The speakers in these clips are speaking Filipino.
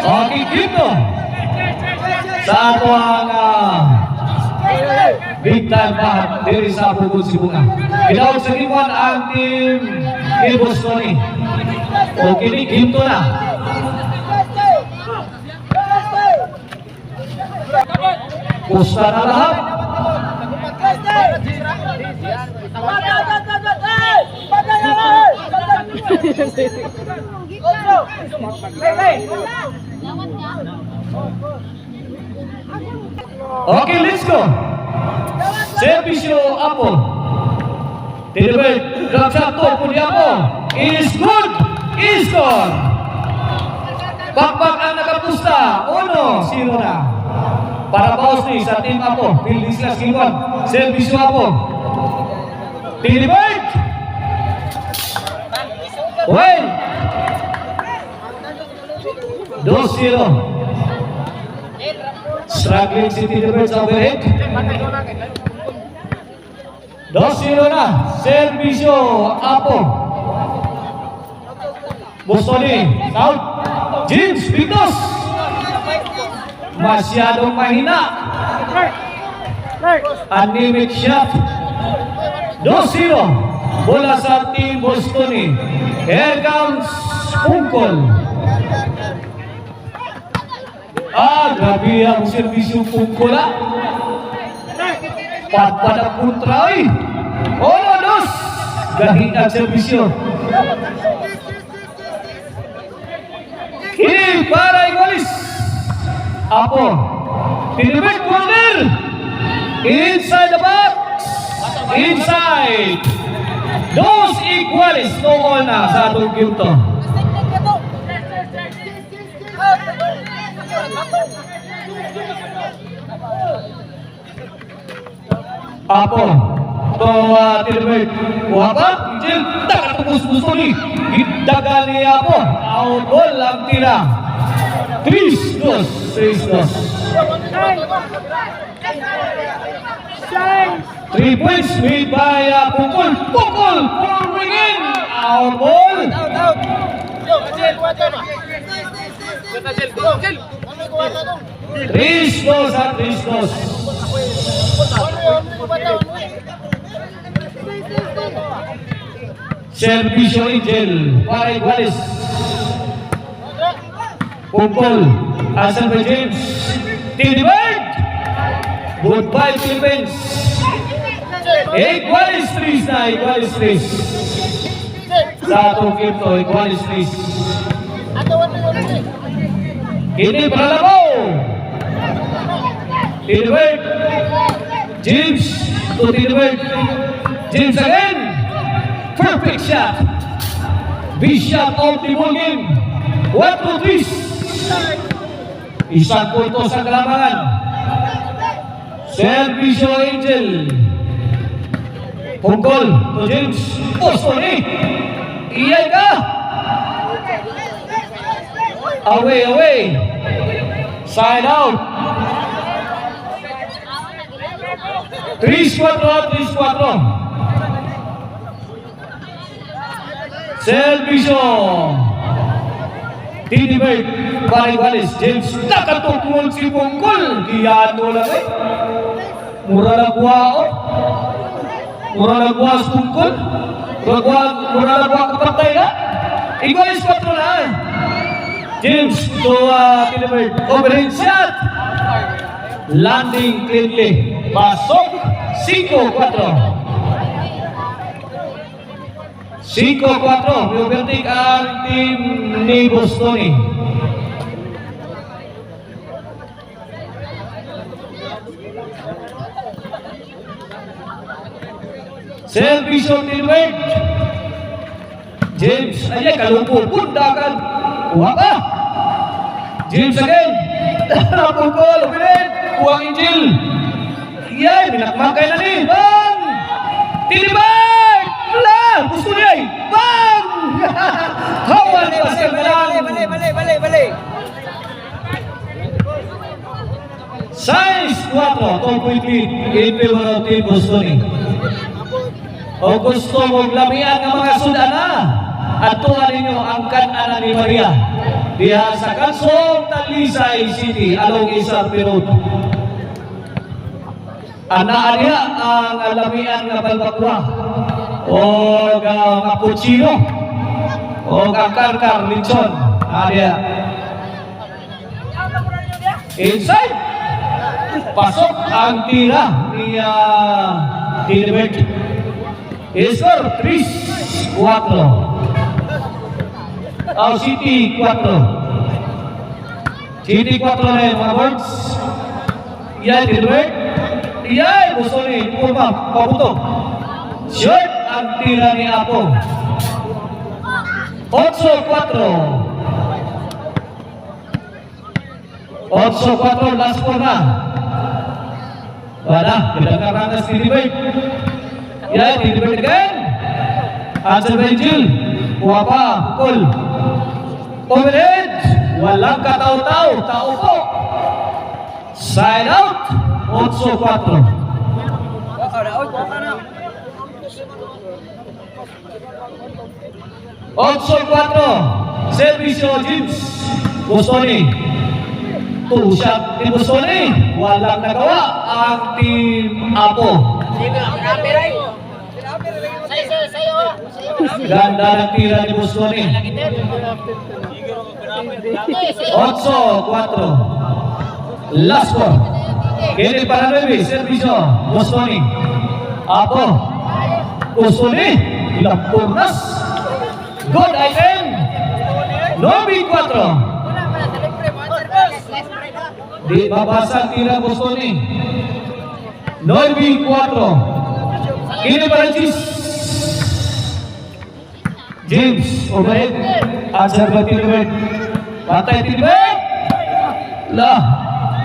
Okay, dito. Sa ato ang big time pa diri sa Bukod Sibunga. Gidawag sa iwan ang team ni Bostoni. Okay, dito na. Pusta na lahat. Okay, let's go. Servisyo Apo. Tinibay, grab shot to, puli Apo. Is good. Is good. Bakbak ang nakapusta. 1-0 na. Para paus ni sa team Apo. Building sila skilwan. Servisyo Apo. Tinibay. Well. 2-0. Struggling si Tinibay sa overhead. 2-0 na. Servisyo Apo. Bostoni. South. James Pitos. Masyadong mahina. Anemic shot. 2-0. Bola sa team Bostoni. Here comes Pungkol. Grabe ang servisyo Pungkol. Pada putra ay. Dos. Gahi ang servisyo. Kini para Igualis. Apo. Tinibig corner. Inside the box. Inside. Dos Igualis. No all na sa atong game to. Apo. To Tinibig. Wapa. Ijil. Nakatubos-buso ni. Gidagal ni Apo. Outball ang tira. 3-2. 3 points made by Pungkol. Pungkol. Pouring in. Outball. Out. 3-2 sa 3-2. Servisyo Angel para Igualis. Pungkol. Asan by James. Tinibig. Goodbye Philippines. Igualis 3 na. Igualis 3. Sa atong game to. Igualis 3. Hindi para labo. Tinibig. James to Tinibig. James again. Perfect shot. Big shot of the ball game. 1-2-3. Isang punto sa kalamangan. Servisyo Angel. Pungkol to James. Bostoni. Iyay ka. Away. Side out. 3-4. Servisyo Tinibig para Igualis. James nakatukmol si Pungkol. Giyano lang eh. Mura na buwa si Pungkol. Mura na buwa kapatay na. Igualis 4 na. James to Tinibig. Overhead shot. Landing cleanly. Pasok. 5-4. 5-4, overtake ang team ni Bostoni. Servisyo Tinibig. James, ayay, kalumpo. Pundakan. Kuha ka. James again. Pungkol, overhead. Kuha ang Angel. Ayay, minakmakay na ni. Bang! Tinibig! Gusto niya eh! Bang! Hawan pa siya malang! Bali! 6-4, 2.3 in favor of team Bostoni. O gusto mong lamian ng mga sudana, at tuwa ninyo ang kanan ni Maria diha sa Kansong Talisay City along Isarpi Road. Anaa niya ang alamian nga balbakwa o cappuccino o karkar linson. Ada inside pasok ang tira ni Dilbert. Score 3-4. City 4. City 4 na yung mga boards. Yan, Dilbert. Yan, gusto ni Purma, pabuto. Short ang tira ni Apo. 8-4, last four na. Wala, pinagkarangas ni Dilbert. Yan, Dilbert again. Answer by Jill. Kuha pa, pukul. Overhead. Walang kataw-taw. Tao po. Side out. 8-4. 8-4. Servisyo James Bostoni. Two shot ni Bostoni. Walang nagawa ang team Apo. Ganda ng tira ni Bostoni. 8-4. Last four. Kini para 9. Servisyo Bostoni. Apo. Bostoni. Ilang turnas. Good item. 9-4. Di babasa tira Bostoni. 9-4. Kini para James overhead. Answer by Dilbert. Patay Dilbert. Lah.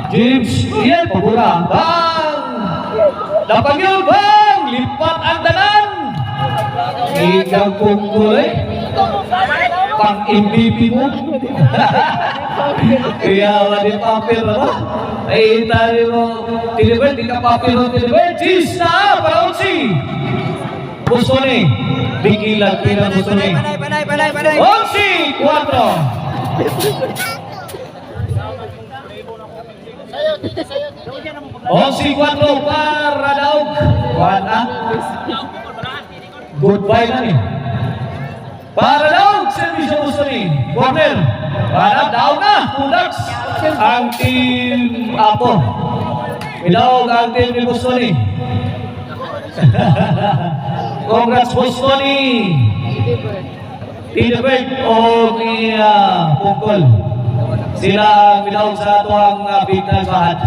James. Iyan. Pabura. Bang. Dapat yun. Bang. Lipat ang tanan. Ikaw pungkul pang MVP mo. Kaya wala papel na ba? Ay tali mo Dilbert, di ka papel mo Dilbert. Cheese na para Onsi Bostoni. Bigilan pila Bostoni. Onsi 4. Onsi 4 para Daug. Wala. Goodbye na ni. Para Daug, servisyo Bostoni. Corner. Para Daug na. Tudax ang team Apo. Daug ang team ni Bostoni. Congrats Bostoni. Dilbert o Pungkol. Sila ang Daug sa ito ang big time bahat.